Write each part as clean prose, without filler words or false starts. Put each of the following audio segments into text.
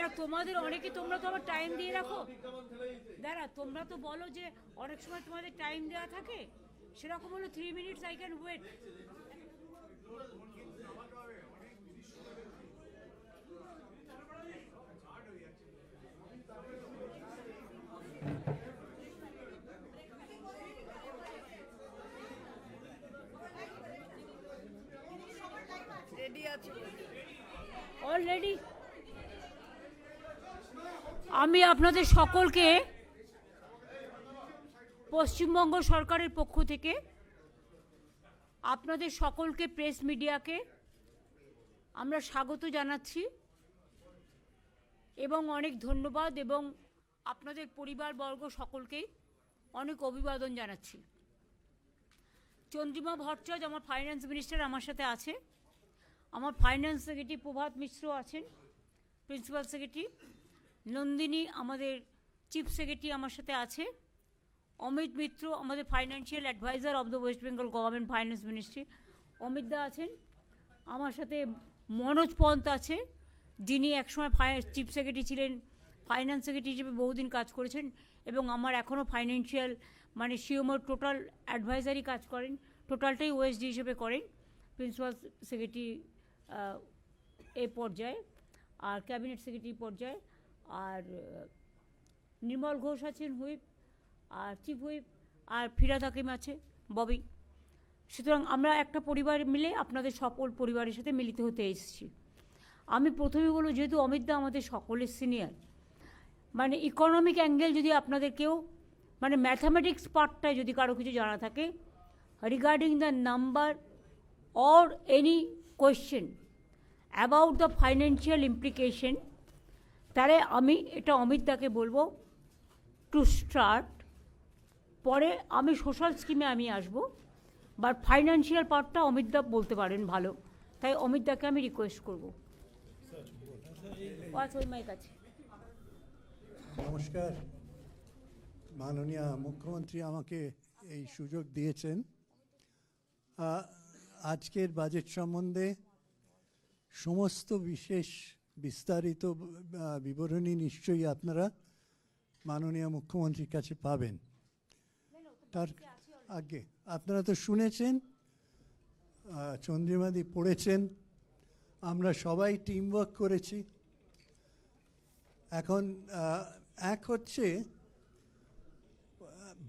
দাঁড়া, তোমাদের অনেকে, তোমরা তো আবার টাইম দিয়ে রাখো। দাঁড়া, তোমরা তো বলো যে অনেক সময় তোমাদের টাইম দেওয়া থাকে, সেরকম হলো 3 minutes I can wait. Already আমি আপনাদের সকলকে পশ্চিমবঙ্গ সরকারের পক্ষ থেকে, আপনাদের সকলকে, প্রেস মিডিয়াকে আমরা স্বাগত জানাচ্ছি এবং অনেক ধন্যবাদ, এবং আপনাদের পরিবারবর্গ সকলকেই অনেক অভিবাদন জানাচ্ছি। চন্দ্রিমা ভট্টাচার্য আমার ফাইন্যান্স মিনিস্টার আমার সাথে আছে, আমার ফাইন্যান্স সেক্রেটারি প্রভাত মিশ্র আছেন, প্রিন্সিপাল সেক্রেটারি নন্দিনী আমাদের চিফ সেক্রেটারি আমার সাথে আছে, অমিত মিত্র আমাদের financial adviser of the West Bengal government finance ministry, Amit দা আছেন, আমার সাথে মনোজ পন্ত আছে, যিনি একসময় চিফ সেক্রেটারি ছিলেন, ফাইন্যান্স সেক্রেটারি হিসেবে বহুদিন কাজ করেছেন এবং আমার এখনও ফাইন্যান্সিয়াল মানে সিওমোর টোটাল অ্যাডভাইজারি কাজ করেন, টোটালটাই ওএসডি হিসেবে করেন, প্রিন্সিপাল সেক্রেটারি এই পর্যায়ে আর ক্যাবিনেট সেক্রেটারি পর্যায়ে। আর নির্মল ঘোষ আছেন হুইপ, আর চিফ হুইপ, আর ফিরাদ হাকিম আছে, ববি। সুতরাং আমরা একটা পরিবার মিলে আপনাদের সকল পরিবারের সাথে মিলিত হতে এসেছি। আমি প্রথমে বলব, যেহেতু অমিত দা আমাদের সকলের সিনিয়র, মানে ইকোনমিক অ্যাঙ্গেল যদি আপনাদের কেউ, মানে ম্যাথামেটিক্স পার্টটায় যদি কারো কিছু জানা থাকে regarding the number or any question about the financial implication, তাহলে আমি এটা অমিত দাকে বলবো টু স্টার্ট। পরে আমি সোশ্যাল স্কিমে আমি আসবো, বাট ফাইন্যান্সিয়াল পার্টটা অমিত দা বলতে পারেন ভালো, তাই অমিত দাকে আমি রিকোয়েস্ট করবো। ওই কাছে নমস্কার, মাননীয় মুখ্যমন্ত্রী আমাকে এই সুযোগ দিয়েছেন। আজকের বাজেট সম্বন্ধে সমস্ত বিস্তারিত বিবরণী নিশ্চয়ই আপনারা মাননীয় মুখ্যমন্ত্রীর কাছে পাবেন। তার আগে আপনারা তো শুনেছেন, চন্দ্রিমাদি পড়েছেন, আমরা সবাই টিম ওয়ার্ক করেছি। এখন এক হচ্ছে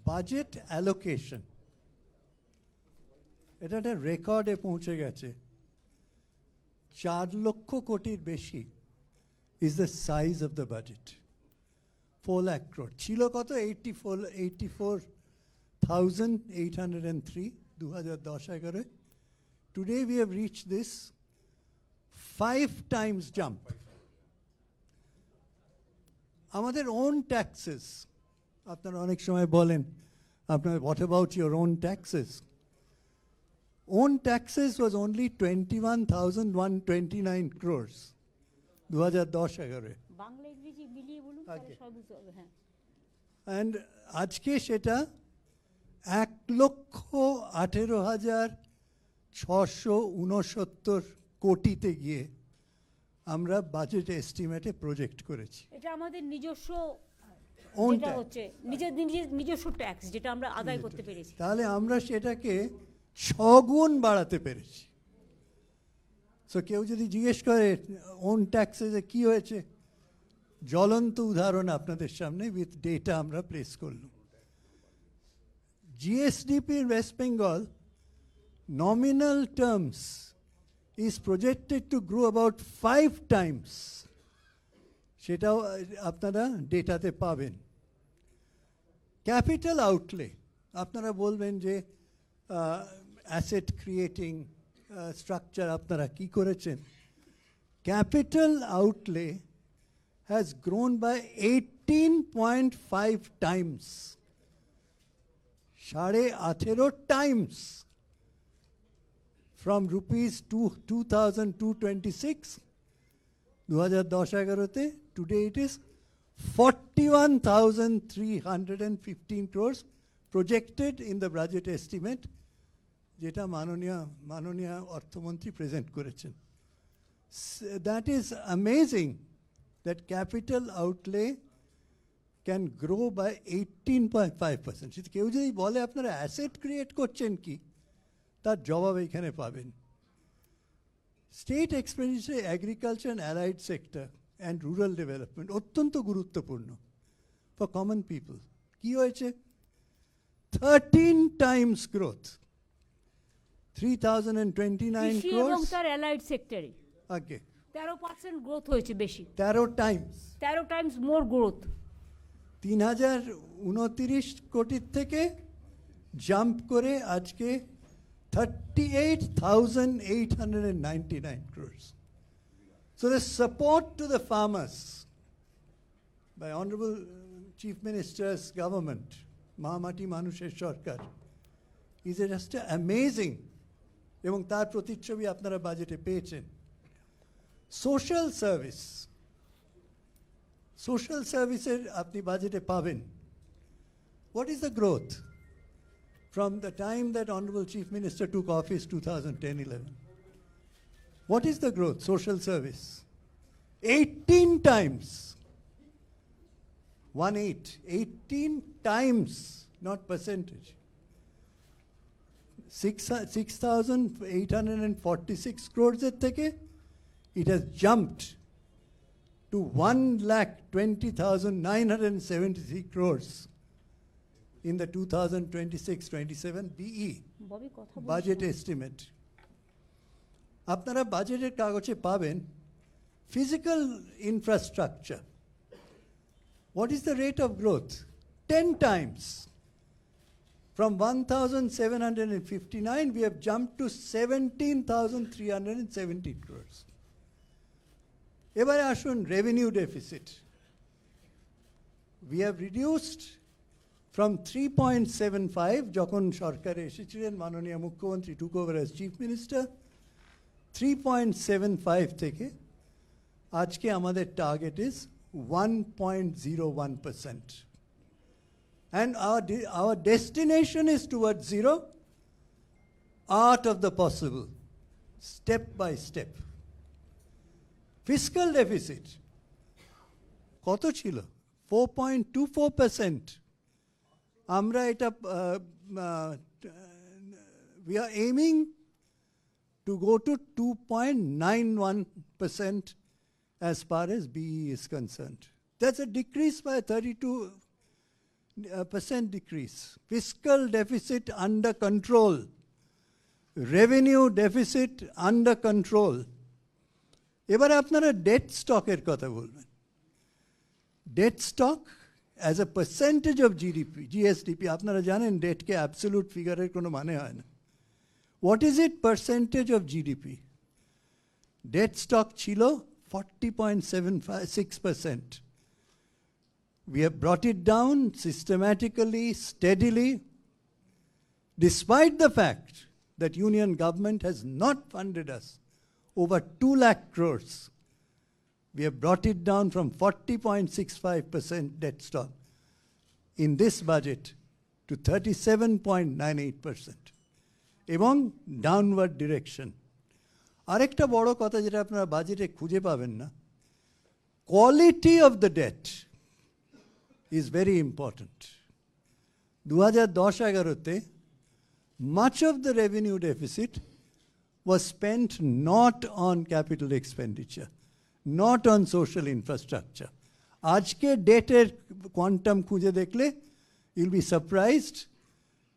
বাজেট অ্যালোকেশন, এটা একটা রেকর্ডে পৌঁছে গেছে। 4 লক্ষ কোটির বেশি is the size of the budget. 4 lakh crore ছিল কত, 84,803 2010-11। Today we have reached this 5 times jump. আমাদের ওন ট্যাক্সেস, আপনারা অনেক সময় বলেন আপনার what about your own taxes? Own taxes was only 21,129 crores 2010-11। And আজকে সেটা 1,18,669 কোটিতে গিয়ে আমরা বাজেট এস্টিমেটে প্রজেক্ট করেছি। এটা আমাদের নিজস্ব, যেটা হচ্ছে নিজস্ব ট্যাক্স, যেটা আমরা আদায় করতে পেরেছি। তাহলে আমরা সেটাকে 6 গুণ বাড়াতে পেরেছি। সো কেউ যদি জিজ্ঞেস করে ওন ট্যাক্সে কি হয়েছে, জ্বলন্ত উদাহরণ আপনাদের সামনে উইথ ডেটা আমরা প্লেস করলাম। GSDP in West Bengal nominal terms is projected to grow about 5 times. সেটাও আপনারা ডেটাতে পাবেন। ক্যাপিটাল আউটলে, আপনারা বলবেন যে অ্যাসেট ক্রিয়েটিং স্ট্রাকচার আপনারা কি করেছেন। Capital outlay has grown by 18.5 times, 18.5 times, from rupees 2,226 2010-11-তে, today it is 41,315 crores projected in the budget estimate, যেটা মাননীয় অর্থমন্ত্রী প্রেজেন্ট করেছেন। That is amazing that capital outlay can grow by 18.5%. যদি কেউ যদি বলে আপনারা অ্যাসেট ক্রিয়েট করছেন কি, তার জবাব এখানে পাবেন। State expenditure agriculture and allied sector and rural development অত্যন্ত গুরুত্বপূর্ণ ফর কমন পিপল। কি হয়েছে? 13 times growth, 3029 কৃষি এবং crores. তার অ্যালাইড সেক্টরে Okay, 13% গ্রোথ হয়েছে বেশি, 13 times, 13 টাইমস মোর গ্রোথ। 3029 কোটির থেকে জাম্প করে আজকে 38,899 crores. So the support to the farmers by Honorable Chief Minister's government, Mahamati Manusher Sarkar, is just amazing. এবং তার প্রতিচ্ছবি আপনারা বাজেটে পেয়েছেন। সোশ্যাল সার্ভিস, সোশ্যাল সার্ভিসের আপনি বাজেটে পাবেন। What is the growth from the time that Honorable Chief Minister took office 2010-11? What is the growth? Social service 18 times, 18 times, not percentage. 6,846 crores এর থেকে it has jumped to 1,20,973 crores in the 2026-27 BE Bobby কথা বলছি। budget estimate. আপনারা বাজেটের কাগজে পাবেন physical infrastructure. What is the rate of growth? 10 times. From 1,759, we have jumped to 17,370 crores. এবারে আসুন revenue deficit. We have reduced from 3.75 যখন সরকারে এসেছিলেন মাননীয় মুখ্যমন্ত্রী took over as chief minister, 3.75 থেকে আজকে আমাদের target is 1.01%. And our destination is towards zero, art of the possible, step by step. Fiscal deficit, কত ছিল? 4.24%. আমরা এটা we are aiming to go to 2.91% as far as BE is concerned. That's a decrease by 32% decrease. Fiscal deficit under control. Revenue deficit under control. এবারে আপনারা debt stock এর কথা বলবেন। Debt stock as a percentage of GDP, GSDP, আপনারা জানেন debt কে absolute figure এর কোনো মানে হয় না। What is it percentage of GDP? Debt stock ছিল 40.76%. We have brought it down systematically, steadily, despite the fact that Union government has not funded us over 2 lakh crores. We have brought it down from 40.65% debt stock in this budget to 37.98%. এবং downward direction. আরেকটা বড় কথা যেটা আপনারা বাজেটে খুঁজে পাবেন না, quality of the debt is very important. 2010-11-তে much of the revenue deficit was spent not on capital expenditure, not on social infrastructure. আজকে ডেটের কোয়ান্টাম খুঁজে দেখলে you'll be surprised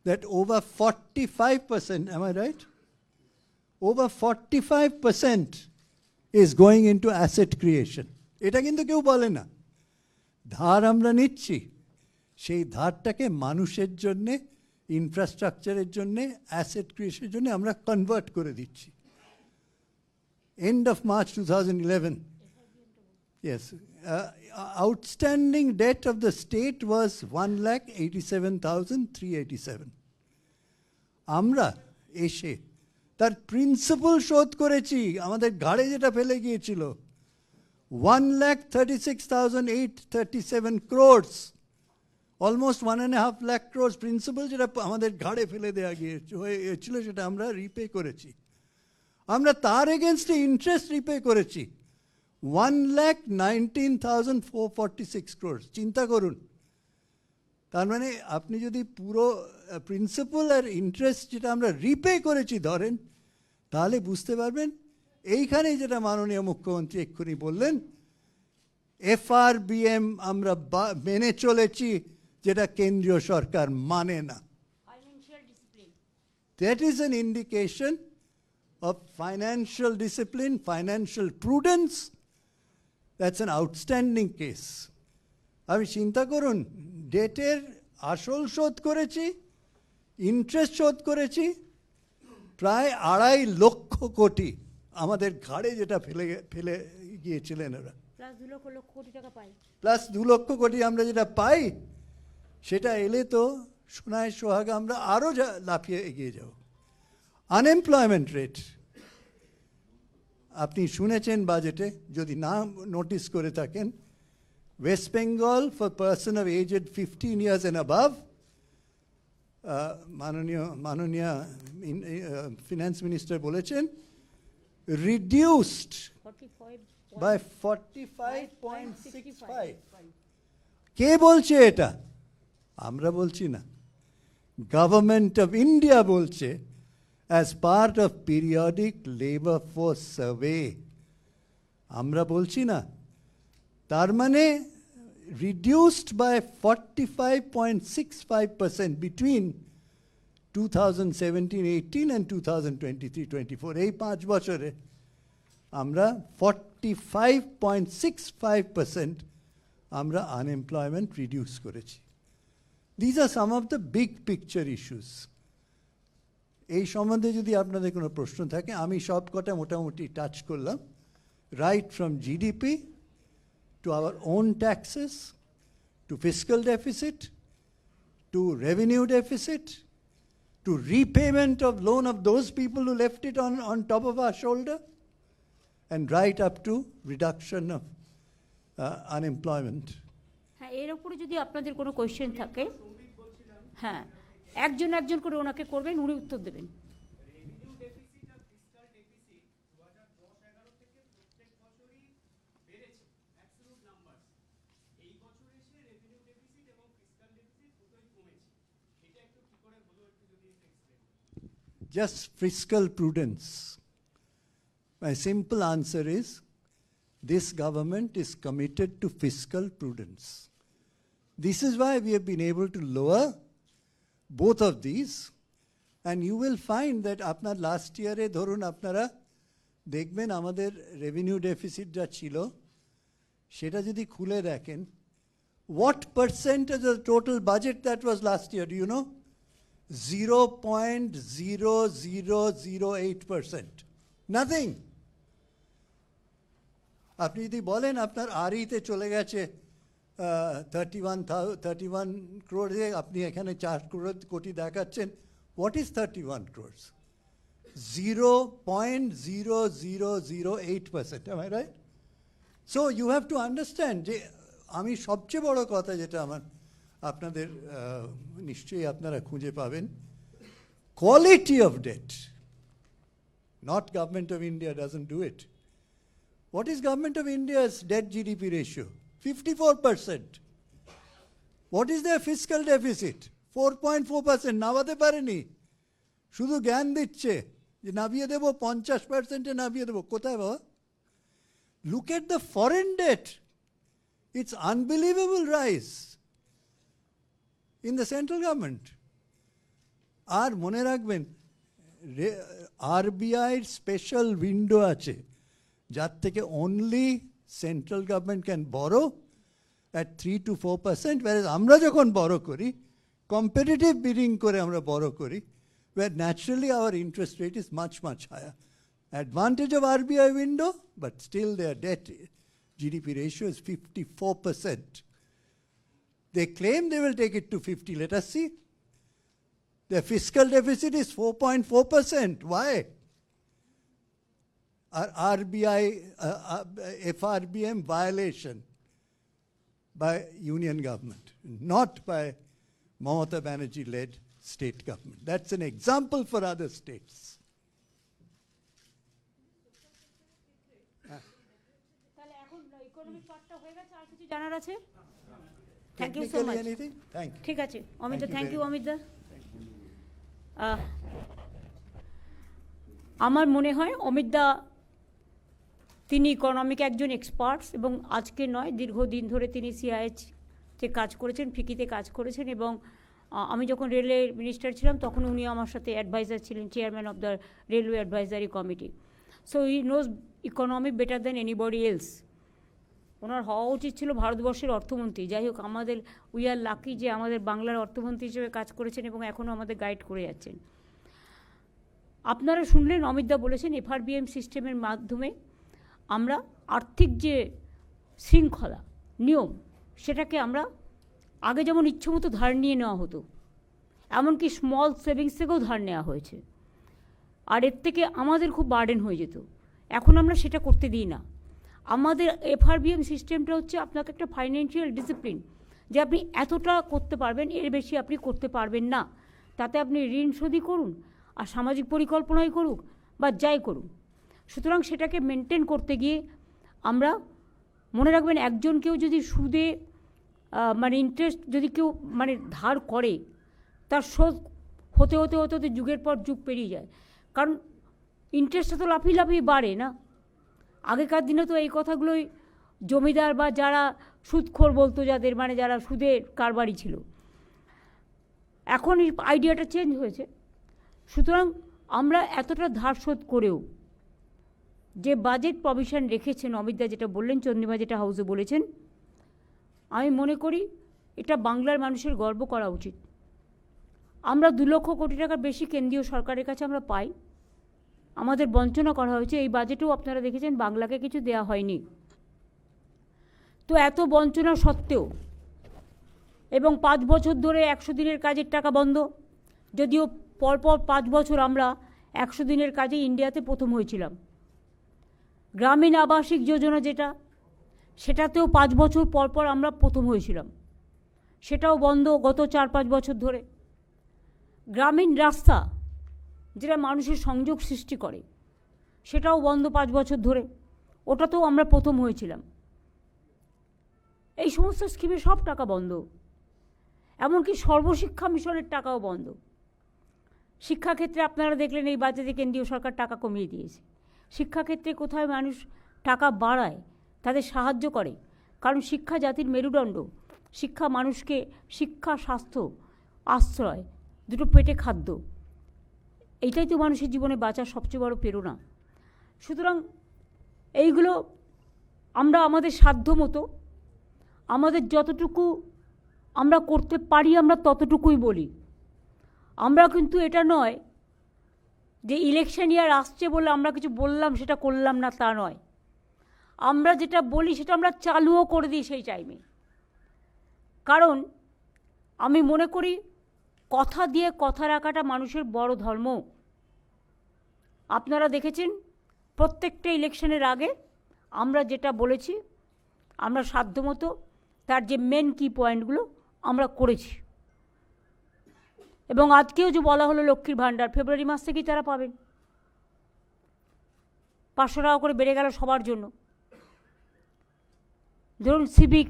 that over 45%, am I right? Over 45% is going into asset creation. এটা কিন্তু কেউ বলে না। ধার আমরা নিচ্ছি, সেই ধারটাকে মানুষের জন্যে, ইনফ্রাস্ট্রাকচারের জন্যে, অ্যাসেট ক্রিয়েশনের জন্য আমরা কনভার্ট করে দিচ্ছি। End of March 2011, yes, outstanding debt of the state was 1,87,387. আমরা এসে তার প্রিন্সিপাল শোধ করেছি, আমাদের ঘাড়ে যেটা ফেলে গিয়েছিল 1,36,837 crores, almost 1.5 lakh crores principal যেটা আমাদের ঘাড়ে ফেলে দেওয়া গিয়েছিল সেটা আমরা রিপে করেছি। আমরা তার এগেনস্টে ইন্টারেস্ট রিপে করেছি 1,19,446 crores. চিন্তা করুন, তার মানে আপনি যদি পুরো প্রিন্সিপাল আর ইন্টারেস্ট যেটা আমরা রিপে করেছি ধরেন, তাহলে বুঝতে পারবেন এইখানেই যেটা মাননীয় মুখ্যমন্ত্রী এক্ষুনি বললেন, FRBM আমরা মেনে চলেছি, যেটা কেন্দ্রীয় সরকার মানে না। Financial discipline. That is an indication of financial discipline, financial prudence. That's an outstanding case. আমি চিন্তা করুন, ডেটের আসল শোধ করেছি, ইন্টারেস্ট শোধ করেছি, প্রায় 2.5 লক্ষ কোটি আমাদের ঘাড়ে যেটা ফেলে গিয়েছিলেন ওরা, প্লাস 2 লক্ষ কোটি টাকা পাই। প্লাস 2 লক্ষ কোটি আমরা যেটা পাই, সেটা এলে তো সোনায় সোহাগা আমরা আরও লাফিয়ে এগিয়ে যাব। আনএমপ্লয়মেন্ট রেট আপনি শুনেছেন বাজেটে, যদি না নোটিস করে থাকেন, West Bengal for person of aged 15 years and above, মাননীয় ফিনান্স মিনিস্টার বলেছেন, রিডিউসড 45 by 45.65. কে বলছে এটা? আমরা বলছি না, গভর্নমেন্ট অফ ইন্ডিয়া বলছে, as part of periodic labor force survey. আমরা বলছি না। তার মানে reduced by 45.65% between 2017-18 and 2023-24. এই 5 বছরে আমরা 45.65% আমরা আনএমপ্লয়মেন্ট রিডিউস করেছি। These are some of the big picture issues. এই সম্বন্ধে যদি আপনাদের কোনো প্রশ্ন থাকে, আমি সব কটা মোটামুটি টাচ করলাম, right from GDP to our own taxes, to fiscal deficit, to revenue deficit, to repayment of loan of those people who left it on top of our shoulder, and right up to reduction of unemployment. হ্যাঁ, এর উপরে যদি আপনাদের কোনো question থাকে, হ্যাঁ, একজন করে ওনাকে করবেন, উনি উত্তর দেবেন। Just fiscal prudence. My simple answer is, this government is committed to fiscal prudence. This is why we have been able to lower both of these, and you will find that আপনার last year এ ধরুন আপনারা দেখবেন আমাদের revenue deficit যা ছিল, সেটা যদি খুলে দেখেন, what percentage of the total budget that was last year, do you know? 0.0008%. Nothing. আপনি যদি বলেন আপনার আরইতে চলে গেছে 31 crore, আপনি এখানে 4 কোটি দেখাচ্ছেন, what is 31 crores? 0.0008%. Am I right? So you have to understand যে আমি সবচেয়ে বড় কথা যেটা আমার আপনাদের নিশ্চয়ই আপনারা খুঁজে পাবেন, quality of date, not Government of India doesn't do it. What is Government of India's debt GDP ratio? 54%. What is their fiscal deficit? 4.4%. নামাতে পারেনি, শুধু জ্ঞান দিচ্ছে যে নামিয়ে দেবো, 50%-এ নামিয়ে দেবো। কোথায় বাবা? Look at the foreign debt. It's unbelievable rise in the central government. আর মনে রাখবেন, RBI স্পেশাল উইন্ডো আছে, যার থেকে only central government can borrow at 3 to 4%, whereas আমরা যখন borrow করি, competitive bidding করে আমরা borrow করি, where naturally our interest rate is much, much higher. Advantage of RBI window, but still their debt GDP ratio is 54%. They claim they will take it to 50. Let us see. Their fiscal deficit is 4.4%. Why? RBI, FRBM violation by union government, not by Mamata Banerjee-led state government. That's an example for other states. তাহলে economic পার্টটা হয়ে গেছে, আর কিছু জানার আছে? Thank you so much. Anything? Thank you. ঠিক আছে অমিত দা, Thank you thank very you Amit দা। আমার মনে হয় অমিত দা তিনি ইকোনমিক একজন এক্সপার্টস, এবং আজকে নয় দীর্ঘদিন ধরে তিনি সিআইএইচতে কাজ করেছেন, ফিকিতে কাজ করেছেন, এবং আমি যখন রেলের মিনিস্টার ছিলাম তখন উনি আমার সাথে অ্যাডভাইজার ছিলেন, chairman of the railway advisory committee. So he knows economy better than anybody else. ওনার হওয়া উচিত ছিল ভারতবর্ষের অর্থমন্ত্রী। যাই হোক, আমাদের উই আর লাকি যে আমাদের বাংলার অর্থমন্ত্রী হিসেবে কাজ করেছেন এবং এখনও আমাদের গাইড করে যাচ্ছেন। আপনারা শুনলেন অমিতদা বলেছেন এফআরবিএম সিস্টেমের মাধ্যমে আমরা আর্থিক যে শৃঙ্খলা নিয়ম সেটাকে আমরা আগে যেমন ইচ্ছেমতো ধার নিয়ে নেওয়া হতো, এমনকি স্মল সেভিংস থেকেও ধার নেওয়া হয়েছে, আর এর থেকে আমাদের খুব বার্ডেন হয়ে যেত। এখন আমরা সেটা করতে দিই না। আমাদের এফআরবিএম সিস্টেমটা হচ্ছে আপনাকে একটা ফাইন্যান্সিয়াল ডিসিপ্লিন, যে আপনি এতটা করতে পারবেন, এর বেশি আপনি করতে পারবেন না। তাতে আপনি ঋণ শোধই করুন আর সামাজিক পরিকল্পনাই করুক বা যাই করুন। সুতরাং সেটাকে মেনটেন করতে গিয়ে আমরা মনে রাখবেন, একজন কেউ যদি সুদে মানে ইন্টারেস্ট যদি কেউ মানে ধার করে, তার শোধ হতে হতে হতে হতে যুগের পর যুগ পেরিয়ে যায়। কারণ ইন্টারেস্টটা তো লাফিয়ে লাফিয়ে বাড়ে না। আগেকার দিনে তো এই কথাগুলোই জমিদার বা যারা সুদখোর বলতো, যাদের মানে যারা সুদের কারবারি ছিল। এখন এই আইডিয়াটা চেঞ্জ হয়েছে। সুতরাং আমরা এতটা ধার শোধ করেও যে বাজেট প্রভিশন রেখেছেন অমিতদা, যেটা বললেন, চন্দ্রিমা যেটা হাউসে বলেছেন, আমি মনে করি এটা বাংলার মানুষের গর্ব করা উচিত। আমরা 2 লক্ষ কোটি টাকার বেশি কেন্দ্রীয় সরকারের কাছে আমরা পাই, আমাদের বঞ্চনা করা হয়েছে। এই বাজেটেও আপনারা দেখেছেন বাংলাকে কিছু দেয়া হয়নি। তো এত বঞ্চনা সত্ত্বেও, এবং 5 বছর ধরে 100 দিনের কাজের টাকা বন্ধ, যদিও পরপর 5 বছর আমরা 100 দিনের কাজে ইন্ডিয়াতে প্রথম হয়েছিলাম। গ্রামীণ আবাসিক যোজনা যেটা, সেটাতেও 5 বছর পরপর আমরা প্রথম হয়েছিলাম, সেটাও বন্ধ গত 4-5 বছর ধরে। গ্রামীণ রাস্তা যেটা মানুষের সংযোগ সৃষ্টি করে, সেটাও বন্ধ 5 বছর ধরে, ওটাতেও আমরা প্রথম হয়েছিলাম। এই সমস্ত স্কিমে সব টাকা বন্ধ, এমনকি সর্বশিক্ষা মিশনের টাকাও বন্ধ। শিক্ষাক্ষেত্রে আপনারা দেখলেন এই বাজেটে কেন্দ্রীয় সরকার টাকা কমিয়ে দিয়েছে। শিক্ষাক্ষেত্রে কোথায় মানুষ টাকা বাড়ায়, তাদের সাহায্য করে, কারণ শিক্ষা জাতির মেরুদণ্ড। শিক্ষা মানুষকে শিক্ষা, স্বাস্থ্য, আশ্রয়, দুটো পেটে খাদ্য, এইটাই তো মানুষের জীবনে বাঁচার সবচেয়ে বড় প্রেরণা। সুতরাং এইগুলো আমরা আমাদের সাধ্য মতো, আমাদের যতটুকু আমরা করতে পারি আমরা ততটুকুই বলি। আমরা কিন্তু এটা নয় যে ইলেকশন ইয়ার আসছে বলে আমরা কিছু বললাম সেটা করলাম না, তা নয়। আমরা যেটা বলি সেটা আমরা চালুও করে দিই সেই টাইমে। কারণ আমি মনে করি কথা দিয়ে কথা রাখাটা মানুষের বড় ধর্ম। আপনারা দেখেছেন প্রত্যেকটা ইলেকশনের আগে আমরা যেটা বলেছি, আমরা সাধ্যমতো তার যে মেন কি পয়েন্টগুলো আমরা করেছি। এবং আজকেও যে বলা হলো লক্ষ্মীর ভাণ্ডার, ফেব্রুয়ারি মাস থেকেই তারা পাবেন। 500 টাকা করে বেড়ে গেল সবার জন্য। ধরুন সিভিক,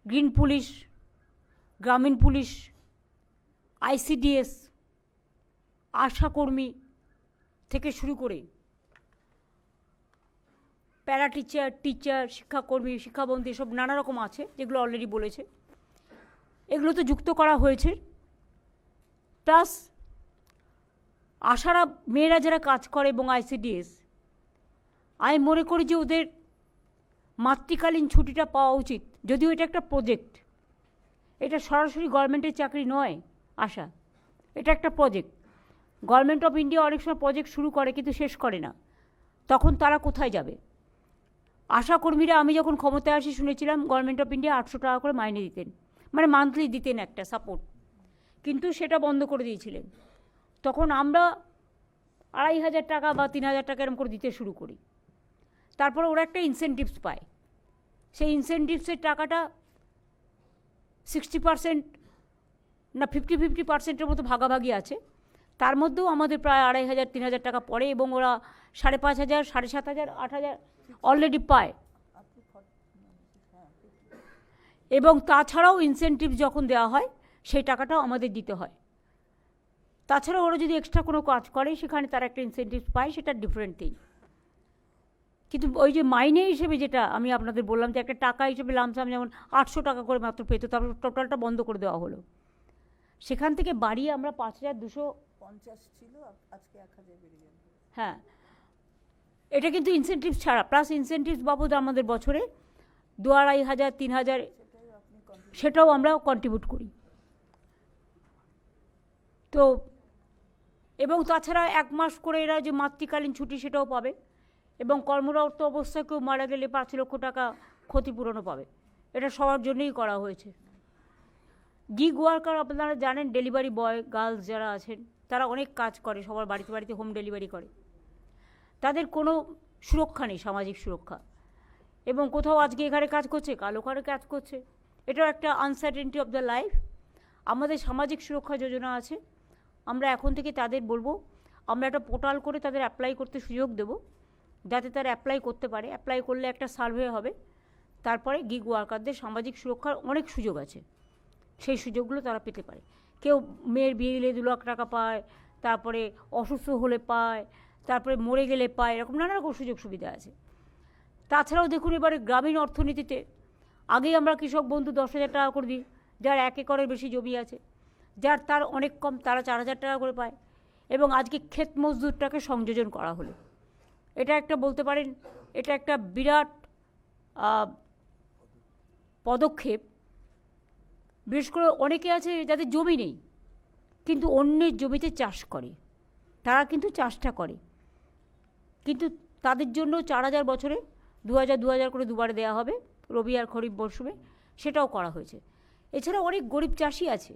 গ্রিন পুলিশ, গ্রামীণ পুলিশ, আইসিডিএস, আশাকর্মী থেকে শুরু করে প্যারা টিচার, টিচার, শিক্ষাকর্মী, শিক্ষাবন্ধী, সব নানা রকম আছে যেগুলো অলরেডি বলেছে, এগুলো তো যুক্ত করা হয়েছে। প্লাস আশারা মেয়েরা যারা কাজ করে এবং আইসিডিএস, আমি মনে করি যে ওদের মাতৃকালীন ছুটিটা পাওয়া উচিত। যদিও এটা একটা প্রজেক্ট, এটা সরাসরি গভর্নমেন্টের চাকরি নয় আশা, এটা একটা প্রজেক্ট। গভর্নমেন্ট অফ ইন্ডিয়া অনেক সময় প্রজেক্ট শুরু করে কিন্তু শেষ করে না, তখন তারা কোথায় যাবে? আশাকর্মীরা আমি যখন ক্ষমতায় আসি শুনেছিলাম গভর্নমেন্ট অফ ইন্ডিয়া 800 টাকা করে মাইনে দিতেন, মানে মান্থলি দিতেন একটা সাপোর্ট, কিন্তু সেটা বন্ধ করে দিয়েছিলেন। তখন আমরা 2500 টাকা বা 3000 টাকা এরকম করে দিতে শুরু করি। তারপরে ওরা একটা ইনসেন্টিভস পায়, সেই ইনসেন্টিভসের টাকাটা 60% না 50-50% মতো ভাগাভাগি আছে। তার মধ্যেও আমাদের প্রায় 2500-3000 টাকা পড়ে, এবং ওরা 5500, 7500, 8000 অলরেডি পায়। এবং তাছাড়াও ইনসেনটিভ যখন দেওয়া হয় সেই টাকাটাও আমাদের দিতে হয়। তাছাড়া ওরা যদি এক্সট্রা কোনো কাজ করে সেখানে তারা একটা ইনসেনটিভ পায়, সেটা ডিফারেন্ট থিং। কিন্তু ওই যে মাইনে হিসেবে যেটা আমি আপনাদের বললাম যে একটা টাকা হিসেবে লামসাম যেমন 800 টাকা করে মাত্র পেত, তারপর টোটালটা বন্ধ করে দেওয়া হলো, সেখান থেকে বাড়িয়ে আমরা 5250 ছিল, আজকে 1000 বেড়ে যাবে। হ্যাঁ, এটা কিন্তু ইনসেনটিভ ছাড়া, প্লাস ইনসেনটিভ বাবদ আমাদের বছরে 2500 3000 সেটাও আমরা কন্ট্রিবিউট করি। তো এবং তাছাড়া 1 মাস করে এরা যে মাতৃকালীন ছুটি সেটাও পাবে, এবং কর্মরত অবস্থায় কেউ মারা গেলে 5 লক্ষ টাকা ক্ষতিপূরণও পাবে। এটা সবার জন্যই করা হয়েছে। গিগ ওয়ার্কার আপনারা জানেন, ডেলিভারি বয় গার্লস যারা আছেন তারা অনেক কাজ করে, সবার বাড়িতে বাড়িতে হোম ডেলিভারি করে, তাদের কোনো সুরক্ষা নেই, সামাজিক সুরক্ষা। এবং কোথাও আজকে এখানে কাজ করছে, কাল ওখানে কাজ করছে, এটাও একটা আনসার্টেনটি অফ দ্য লাইফ। আমাদের সামাজিক সুরক্ষা যোজনা আছে, আমরা এখন থেকে তাদের বলবো, আমরা একটা পোর্টাল করে তাদের অ্যাপ্লাই করতে সুযোগ দেব, যাতে তারা অ্যাপ্লাই করতে পারে। অ্যাপ্লাই করলে একটা সার্ভে হবে, তারপরে গিগ ওয়ার্কারদের সামাজিক সুরক্ষার অনেক সুযোগ আছে, সেই সুযোগগুলো তারা পেতে পারে। কেউ মেয়ের বিয়ে দিলে 2 লাখ টাকা পায়, তারপরে অসুস্থ হলে পায়, তারপরে মরে গেলে পায়, এরকম নানা রকম সুযোগ সুবিধা আছে। তাছাড়াও দেখুন এবারে গ্রামীণ অর্থনীতিতে, আগেই আমরা কৃষক বন্ধু 10,000 টাকা করে দিই, যার 1 একরের বেশি জমি আছে, যার তার অনেক কম, তারা 4,000 টাকা করে পায়। এবং আজকে ক্ষেত মজদুরটাকে সংযোজন করা হলো, এটা একটা বলতে পারেন এটা একটা বিরাট পদক্ষেপ। বিশেষ করে অনেকে আছে যাদের জমি নেই কিন্তু অন্যের জমিতে চাষ করে, তারা কিন্তু চাষটা করে, কিন্তু তাদের জন্য 4,000 বছরে 2,000 করে দুবারে দেওয়া হবে, রবি আর খরিফ মরশুমে, সেটাও করা হয়েছে। এছাড়া অনেক গরিব চাষি আছে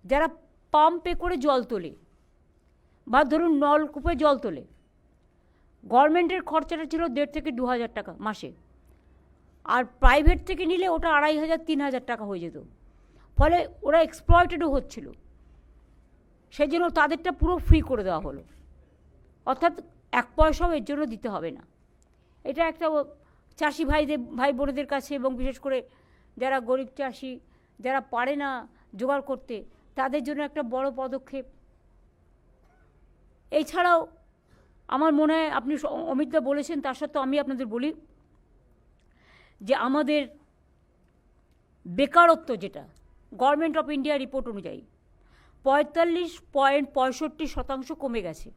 যারা পাম্পে করে জল তোলে, বা ধরুন নলকূপে জল তোলে। গভর্নমেন্টের খরচাটা ছিল 1,500 থেকে 2,000 টাকা মাসে, আর প্রাইভেট থেকে নিলে ওটা 2,500-3,000 টাকা হয়ে যেত। ফলে ওরা এক্সপ্লয়েটেডও হচ্ছিল, সেই জন্য তাদেরটা পুরো ফ্রি করে দেওয়া হলো, অর্থাৎ 1 পয়সাও এর জন্য দিতে হবে না। এটা একটা চাষি ভাই বোনেদের কাছে, এবং বিশেষ করে যারা গরিব চাষি, যারা পারে না জোগাড় করতে, তাদের জন্য একটা বড় পদক্ষেপ। এছাড়াও আমার মনে হয় আপনি অমিতদা বলেছেন, তার সত্ত্বেও আমি আপনাদের বলি যে আমাদের বেকারত্ব, যেটা গভর্নমেন্ট অফ ইন্ডিয়া রিপোর্ট অনুযায়ী 45.65% কমে গেছে।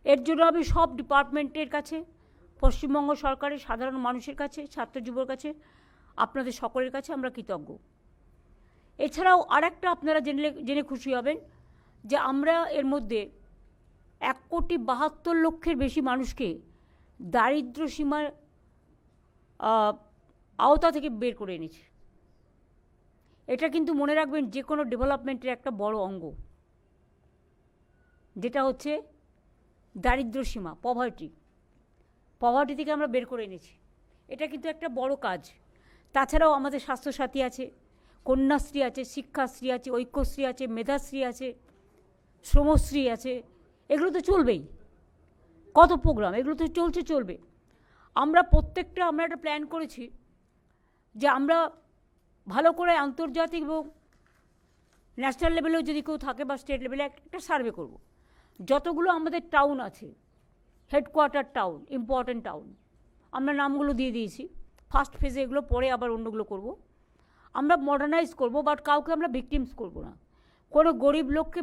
এর জন্য আমি সব ডিপার্টমেন্টের কাছে, পশ্চিমবঙ্গ সরকারের সাধারণ মানুষের কাছে, ছাত্র যুবর কাছে, আপনাদের সকলের কাছে আমরা কৃতজ্ঞ। এছাড়াও আরেকটা আপনারা জেনে খুশি হবেন যে আমরা এর মধ্যে 1,72,00,000 বেশি মানুষকে দারিদ্র্য সীমার আওতা থেকে বের করে এনেছি। এটা কিন্তু মনে রাখবেন যে কোনো ডেভেলপমেন্টের একটা বড় অঙ্গ, যেটা হচ্ছে দারিদ্র্য সীমা, পভার্টি থেকে আমরা বের করে এনেছি। এটা কিন্তু একটা বড় কাজ। তাছাড়াও আমাদের স্বাস্থ্যসাথী আছে, কন্যাশ্রী আছে, শিক্ষাশ্রী আছে, ঐক্যশ্রী আছে, মেধাশ্রী আছে, শ্রমশ্রী আছে, এগুলো তো চলবেই। কত প্রোগ্রাম, এগুলো তো চলবে। আমরা একটা প্ল্যান করেছি যে আমরা ভালো করে আন্তর্জাতিক এবং ন্যাশনাল লেভেলেও যদি কেউ থাকে বা স্টেট লেভেলে একটা সার্ভে করব। যতগুলো আমাদের টাউন আছে, হেডকোয়ার্টার টাউন, ইম্পর্ট্যান্ট টাউন, আমরা নামগুলো দিয়ে দিয়েছি। ফার্স্ট ফেজে এগুলো, পরে আবার অন্যগুলো করব। আমরা মডার্নাইজ করব, বাট কাউকে আমরা ভিকটিমস করব না। কোনো গরিব লোককে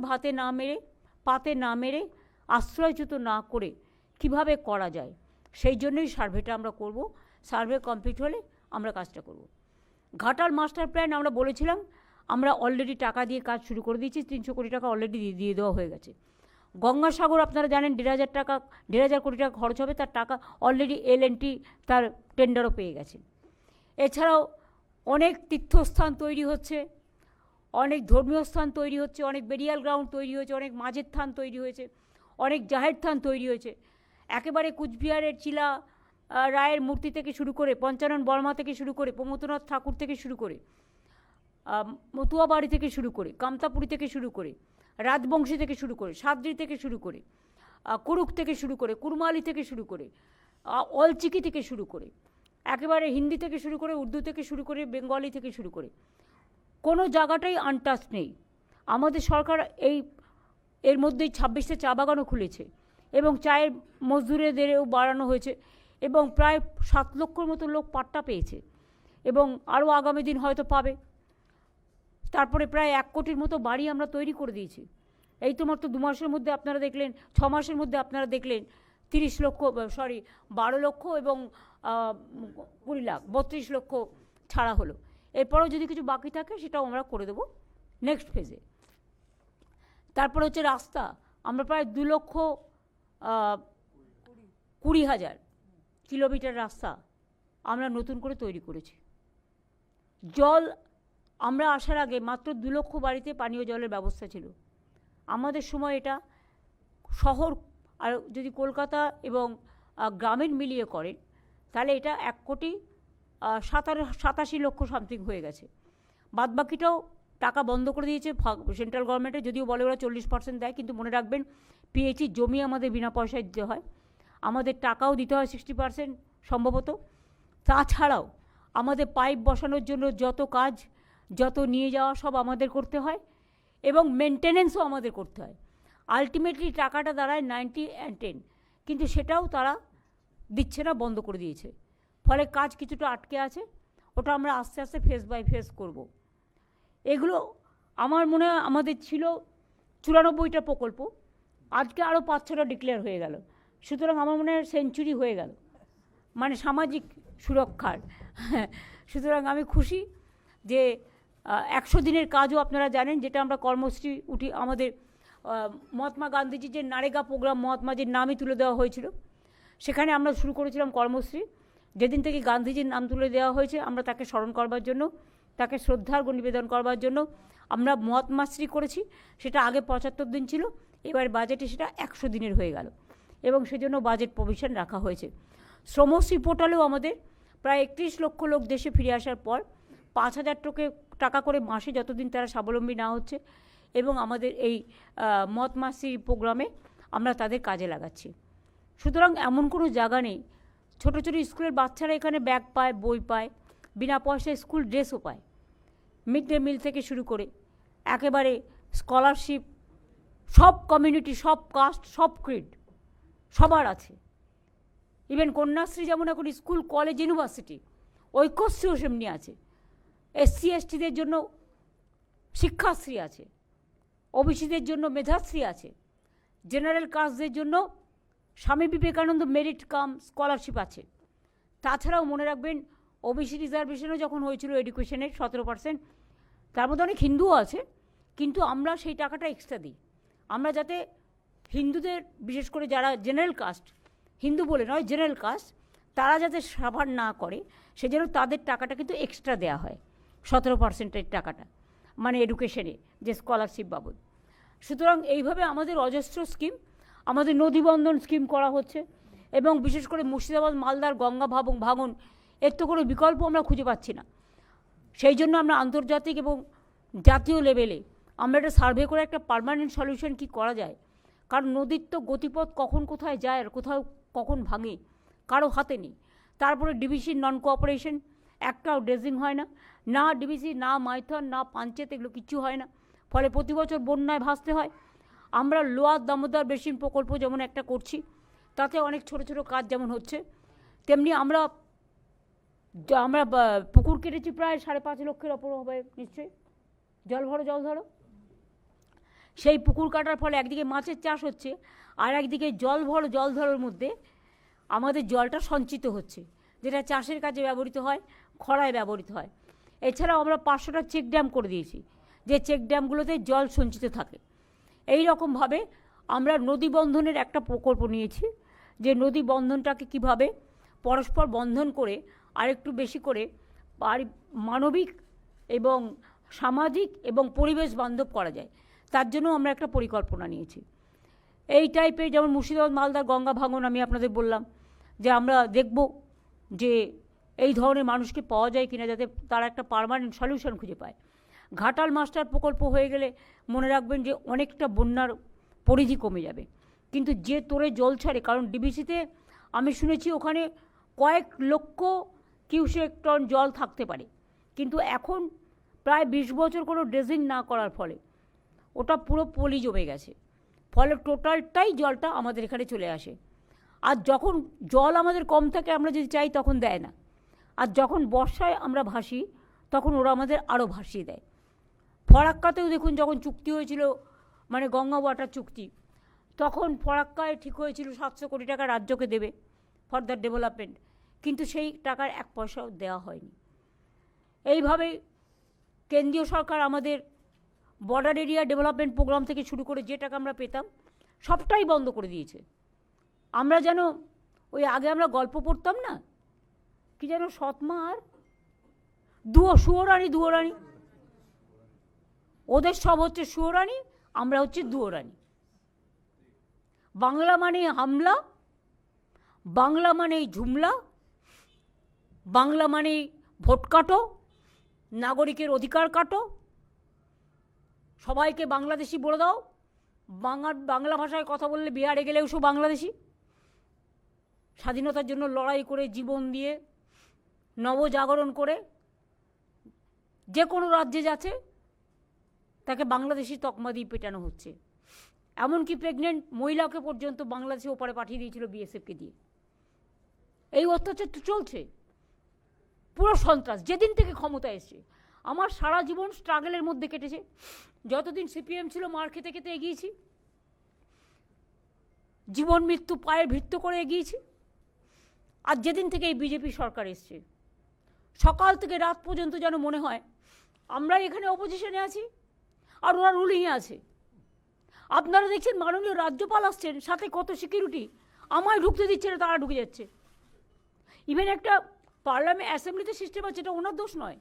পাতে না মেরে আশ্রয়চ্যুত না করে কিভাবে করা যায়, সেই জন্যই সার্ভেটা আমরা করব। সার্ভে কমপ্লিট হলে আমরা কাজটা করব। ঘাটাল মাস্টার প্ল্যান আমরা বলেছিলাম, আমরা অলরেডি টাকা দিয়ে কাজ শুরু করে দিয়েছি, 300 কোটি টাকা অলরেডি দিয়ে দেওয়া হয়ে গেছে। গঙ্গাসাগর আপনারা জানেন 1,500 কোটি টাকা খরচ হবে, তার টাকা অলরেডি L&T তার টেন্ডারও পেয়ে গেছে। এছাড়াও অনেক তীর্থস্থান তৈরি হচ্ছে, অনেক ধর্মীয় স্থান তৈরি হচ্ছে, অনেক বেরিয়াল গ্রাউন্ড তৈরি হয়েছে, অনেক মাঝের থান তৈরি হয়েছে, অনেক জাহের থান তৈরি হয়েছে। একেবারে কুচবিহারের চিলা রায়ের মূর্তি থেকে শুরু করে, পঞ্চানন বর্মা থেকে শুরু করে, প্রমথনাথ ঠাকুর থেকে শুরু করে, মতুয়াবাড়ি থেকে শুরু করে, কামতাপুরি থেকে শুরু করে, রাজবংশী থেকে শুরু করে, সাদ্রি থেকে শুরু করে, কুরুক থেকে শুরু করে, কুরমালি থেকে শুরু করে, অলচিকি থেকে শুরু করে, একেবারে হিন্দি থেকে শুরু করে, উর্দু থেকে শুরু করে, বেঙ্গলি থেকে শুরু করে কোনো জায়গাটাই আনটাচ নেই। আমাদের সরকার এর মধ্যেই 26টা চা বাগানও খুলেছে এবং চায়ের মজদুরেদেরও বাড়ানো হয়েছে এবং প্রায় 7 লক্ষর মতো লোক পাট্টা পেয়েছে এবং আরও আগামী দিন হয়তো পাবে। তারপরে প্রায় 1 কোটির মতো বাড়ি আমরা তৈরি করে দিয়েছি। এই তো মাত্র 2 মাসের মধ্যে আপনারা দেখলেন, 6 মাসের মধ্যে আপনারা দেখলেন 12 লক্ষ এবং 20 লাখ 32 লক্ষ ছাড়া হলো। এরপরেও যদি কিছু বাকি থাকে সেটাও আমরা করে দেবো নেক্সট ফেজে। তারপরে হচ্ছে রাস্তা, আমরা প্রায় 2,20,000 কিলোমিটার রাস্তা আমরা নতুন করে তৈরি করেছি। জল, আমরা আসার আগে মাত্র 2 লক্ষ বাড়িতে পানীয় জলের ব্যবস্থা ছিল। আমাদের সময় এটা শহর, আর যদি কলকাতা এবং গ্রামীণ মিলিয়ে করেন তাহলে এটা 1,87 লক্ষ সামথিং হয়ে গেছে। বাদবাকিটাও টাকা বন্ধ করে দিয়েছে সেন্ট্রাল গভর্নমেন্টে, যদিও বলে ওরা 40% দেয়, কিন্তু মনে রাখবেন পিএইচই জমি আমাদের বিনা পয়সায় দিতে হয়, আমাদের টাকাও দিতে হয় 60% সম্ভবত। তাছাড়াও আমাদের পাইপ বসানোর জন্য যত কাজ, যত নিয়ে যাওয়া সব আমাদের করতে হয় এবং মেনটেনেন্সও আমাদের করতে হয়। আলটিমেটলি টাকাটা দাঁড়ায় 90 and 10, কিন্তু সেটাও তারা দিচ্ছে না, বন্ধ করে দিয়েছে। ফলে কাজ কিছুটা আটকে আছে, ওটা আমরা আস্তে আস্তে ফেজ বাই ফেজ করব। এগুলো আমার মনে হয় আমাদের ছিল 94টা প্রকল্প, আজকে আরও 5-6টা ডিক্লেয়ার হয়ে গেল। সুতরাং আমার মনে হয় সেঞ্চুরি হয়ে গেল মানে সামাজিক সুরক্ষার। সুতরাং আমি খুশি যে 100 দিনের কাজও আপনারা জানেন, যেটা আমরা কর্মশ্রী আমাদের মহাত্মা গান্ধীজির যে নারেগা প্রোগ্রাম, মহাত্মাজির নামই তুলে দেওয়া হয়েছিল, সেখানে আমরা শুরু করেছিলাম কর্মশ্রী। যেদিন থেকে গান্ধীজির নাম তুলে দেওয়া হয়েছে আমরা তাকে স্মরণ করবার জন্য, তাকে শ্রদ্ধার্ঘ নিবেদন করবার জন্য আমরা মহাত্মাশ্রী করেছি। সেটা আগে 75 দিন ছিল, এবার বাজেটে সেটা 100 দিনের হয়ে গেল এবং সেজন্য বাজেট প্রভিশন রাখা হয়েছে। শ্রমশ্রী পোর্টালেও আমাদের প্রায় 31 লক্ষ লোক দেশে ফিরে আসার পর 5,000 টাকা করে মাসে যতদিন তারা স্বাবলম্বী না হচ্ছে এবং আমাদের এই মহাত্মাশ্রী প্রোগ্রামে আমরা তাদের কাজে লাগাচ্ছি। সুতরাং এমন কোনো জায়গা নেই। ছোটো ছোটো স্কুলের বাচ্চারা এখানে ব্যাগ পায়, বই পায়, বিনা পয়সায় স্কুল ড্রেসও পায়, মিড ডে মিল থেকে শুরু করে একেবারে স্কলারশিপ, সব কমিউনিটি, সব কাস্ট, সব ক্রিড সবার আছে। ইভেন কন্যাশ্রী যেমন এখন স্কুল, কলেজ, ইউনিভার্সিটি, ঐক্যশ্রীও সেমনি আছে। SC STদের জন্য শিক্ষাশ্রী আছে, ওবিসিদের জন্য মেধাশ্রী আছে, জেনারেল কাস্টদের জন্য Swami Vivekananda merit cum scholarship আছে। তাছাড়াও মনে রাখবেন ওবিসি রিজার্ভেশনও যখন হয়েছিল এডুকেশনের 17%, তার মধ্যে অনেক হিন্দুও আছে, কিন্তু আমরা সেই টাকাটা এক্সট্রা দিই। আমরা যাতে হিন্দুদের, বিশেষ করে যারা জেনারেল কাস্ট, হিন্দু বলে নয় জেনারেল কাস্ট, তারা যাতে সাভার না করে সেজন্য তাদের টাকাটা কিন্তু এক্সট্রা দেওয়া হয়, 17%-এর টাকাটা, মানে এডুকেশনে যে স্কলারশিপ বাবদ। সুতরাং এইভাবে আমাদের অজস্র স্কিম, আমাদের নদীবন্ধন স্কিম করা হচ্ছে এবং বিশেষ করে মুর্শিদাবাদ, মালদার গঙ্গা ভাঙন, এর তো কোনো বিকল্প আমরা খুঁজে পাচ্ছি না। সেই জন্য আমরা আন্তর্জাতিক এবং জাতীয় লেভেলে আমরা একটা সার্ভে করে একটা পার্মানেন্ট সলিউশন কী করা যায়, কারণ নদীর তো গতিপথ কখন কোথায় যায় আর কোথাও কখন ভাঙে কারো হাতে নেই। তারপরে ডিবিসি নন কোঅপারেশন, একটাও ড্রেজিং হয় না, না ডিবিসি, না মাইথন, না পাঞ্চেত, এগুলো কিচ্ছু হয় না। ফলে প্রতি বছর বন্যায় ভাসতে হয়। আমরা লোয়ার দামোদর বেসিন প্রকল্প যেমন একটা করছি, তাতে অনেক ছোট ছোট কাজ যেমন হচ্ছে, তেমনি আমরা পুকুর কেটেছি প্রায় 5.5 লক্ষের ওপর হবে নিশ্চয়ই। জল ধরো সেই পুকুর কাটার ফলে একদিকে মাছের চাষ হচ্ছে, আর একদিকে জল ধরার মধ্যে আমাদের জলটা সঞ্চিত হচ্ছে, যেটা চাষের কাজে ব্যবহৃত হয়, খরায় ব্যবহৃত হয়। এছাড়াও আমরা 500টা চেক ড্যাম করে দিয়েছি, যে চেক ড্যামগুলোতে জল সঞ্চিত থাকে। এই রকমভাবে আমরা নদী বন্ধনের একটা প্রকল্প নিয়েছি, যে নদী বন্ধনটাকে কিভাবে পরস্পর বন্ধন করে আরেকটু বেশি করে মানবিক এবং সামাজিক এবং পরিবেশ বান্ধব করা যায়, তার জন্য আমরা একটা পরিকল্পনা নিয়েছি। এই টাইপের যেমন মুর্শিদাবাদ, মালদার গঙ্গা ভাঙন আমি আপনাদের বললাম, যে আমরা দেখব যে এই ধরনের মানুষকে পাওয়া যায় কিনা, যাতে তারা একটা পার্মানেন্ট সলিউশন খুঁজে পায়। ঘাটাল মাস্টার প্রকল্প হয়ে গেলে মনে রাখবেন যে অনেকটা বন্যার পরিধি কমে যাবে। কিন্তু যে তোরে জল ছাড়ে, কারণ ডিবিসিতে আমি শুনেছি ওখানে কয়েক লক্ষ কিউসেক টন জল থাকতে পারে, কিন্তু এখন প্রায় 20 বছর কোনো ড্রেজিং না করার ফলে ওটা পুরো পলি জমে গেছে, ফলে টোটালটাই জলটা আমাদের এখানে চলে আসে। আর যখন জল আমাদের কম থাকে আমরা যদি চাই তখন দেয় না, আর যখন বর্ষায় আমরা ভাসি তখন ওরা আমাদের আরও ভাসিয়ে দেয়। ফরাক্কাতেও দেখুন যখন চুক্তি হয়েছিল, মানে গঙ্গা ওয়াটার চুক্তি, তখন ফরাক্কায় ঠিক হয়েছিল 700 কোটি টাকা রাজ্যকে দেবে ফর দ্য ডেভেলপমেন্ট, কিন্তু সেই টাকার 1 পয়সাও দেওয়া হয়নি। এইভাবেই কেন্দ্রীয় সরকার আমাদের বর্ডার এরিয়া ডেভেলপমেন্ট প্রোগ্রাম থেকে শুরু করে যে টাকা আমরা পেতাম সবটাই বন্ধ করে দিয়েছে। আমরা যেন ওই আগে আমরা গল্প পড়তাম না, কি যেন সৎমা আর সুয়োরানি, ওদের সব হচ্ছে সুয়োরানি, আমরা হচ্ছে দুয়োরানি। বাংলা মানে হামলা, বাংলা মানে ঝুমলা, বাংলা মানে ভোট কাটো, নাগরিকের অধিকার কাটো, সবাইকে বাংলাদেশি বলে দাও, বাংলা ভাষায় কথা বললে বিহারে গেলেও সব বাংলাদেশি। স্বাধীনতার জন্য লড়াই করে জীবন দিয়ে নবজাগরণ করে যে কোনো রাজ্যে যাচ্ছে তাকে বাংলাদেশি তকমা দিয়ে পেটানো হচ্ছে। এমনকি প্রেগনেন্ট মহিলাকে পর্যন্ত বাংলাদেশে ওপারে পাঠিয়ে দিয়েছিল বিএসএফকে দিয়ে। এই অত্যাচার তো চলছে, পুরো সন্ত্রাস যেদিন থেকে ক্ষমতা এসছে। আমার সারা জীবন স্ট্রাগলের মধ্যে কেটেছে, যতদিন সিপিএম ছিল মার খেতে খেতে এগিয়েছি, জীবন মৃত্যু পায়ে ভিত্ত করে এগিয়েছি। আর যেদিন থেকে এই বিজেপি সরকার এসছে, সকাল থেকে রাত পর্যন্ত যেন মনে হয় আমরা এখানে অপোজিশনে আছি আর ওরা রুলিংয়ে আছে। আপনারা দেখছেন মাননীয় রাজ্যপাল আসছেন, সাথে কত সিকিউরিটি, আমায় ঢুকতে দিচ্ছে না, তারা ঢুকে যাচ্ছে। ইভেন একটা পার্লামেন্ট অ্যাসেম্বলিতে সিস্টেম আছে, এটা ওনার দোষ নয়,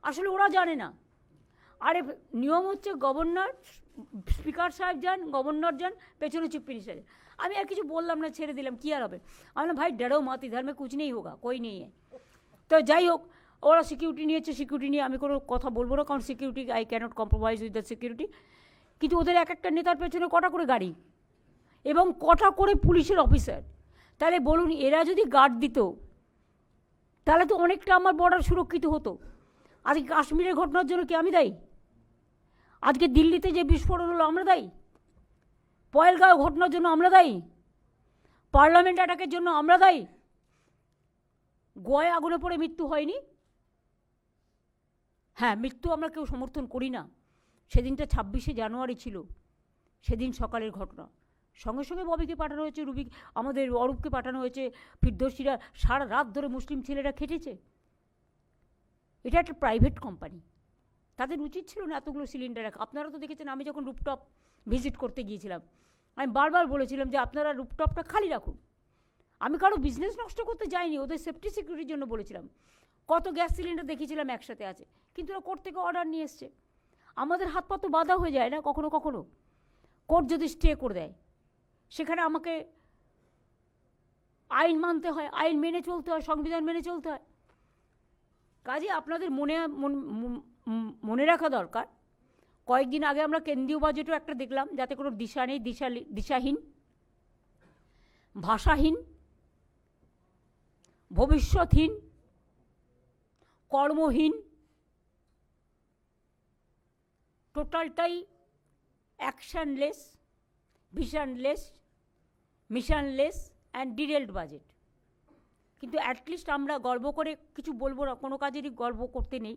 আসলে ওরা জানে না। আরে নিয়ম হচ্ছে গভর্নর, স্পিকার সাহেব যান, গভর্নর যান, পেছনে চিফ মিনিস্টার। আমি আর কিছু বললাম না, ছেড়ে দিলাম, কী আর হবে। আমি বললাম ভাই ডরো মত, ইধার মে কুছ নেই হোগা, কই নেই। তো যাই হোক, ওরা সিকিউরিটি নিয়েছে, সিকিউরিটি নিয়ে আমি কোনো কথা বলবো না, কারণ security I can't compromise with the security. কিন্তু ওদের এক একটা নেতার পেছনে কটা করে গাড়ি এবং কটা করে পুলিশের অফিসার। তাহলে বলুন, এরা যদি গার্ড দিত তাহলে তো অনেকটা আমার বর্ডার সুরক্ষিত হতো। আজকে কাশ্মীরের ঘটনার জন্য কি আমি দায়ী? আজকে দিল্লিতে যে বিস্ফোরণ হলো আমরা দায়ী? পয়েলগাঁও ঘটনার জন্য আমরা দায়ী? পার্লামেন্ট অ্যাটাকের জন্য আমরা দায়ী? গোয়ায় আগুনে পড়ে মৃত্যু হয়নি? হ্যাঁ, মৃত্যু আমরা কেউ সমর্থন করি না। সেদিনটা 26শে জানুয়ারি ছিল, সেদিন সকালের ঘটনা। সঙ্গে সঙ্গে ববিকে পাঠানো হয়েছে, আমাদের অরূপকে পাঠানো হয়েছে। ফিরদৌসিরা সারা রাত ধরে মুসলিম ছেলেরা খেটেছে। এটা একটা প্রাইভেট কোম্পানি, তাদের উচিত ছিল না এতগুলো সিলিন্ডার রাখা। আপনারা তো দেখেছেন, আমি যখন রুপটপ ভিজিট করতে গিয়েছিলাম আমি বারবার বলেছিলাম যে আপনারা রুপটপটা খালি রাখুন। আমি কারো বিজনেস নষ্ট করতে যাইনি, ওদের সেফটি সিকিউরিটির জন্য বলেছিলাম। কত গ্যাস সিলিন্ডার দেখিয়েছিলাম একসাথে আছে, কিন্তু ওরা কোর্ট থেকে অর্ডার নিয়ে এসছে। আমাদের হাত পা তো বাধা হয়ে যায় না কখনো কখনো, কোর্ট যদি স্টে করে দেয়, সেখানে আমাকে আইন মানতে হয়, আইন মেনে চলতে হয়, সংবিধান মেনে চলতে হয়। কাজে আপনাদের মনে রাখা দরকার, কয়েকদিন আগে আমরা কেন্দ্রীয় বাজেটও একটা দেখলাম, যাতে কোনো দিশা নেই, দিশাহীন, ভাষাহীন, ভবিষ্যৎহীন, কর্মহীন, টোটালটাই অ্যাকশনলেস, ভিশনলেস, মিশনলেস অ্যান্ড ডিরেলড বাজেট। কিন্তু অ্যাটলিস্ট আমরা গর্ব করে কিছু বলবো না, কোনো কাজেরই গর্ব করতে নেই,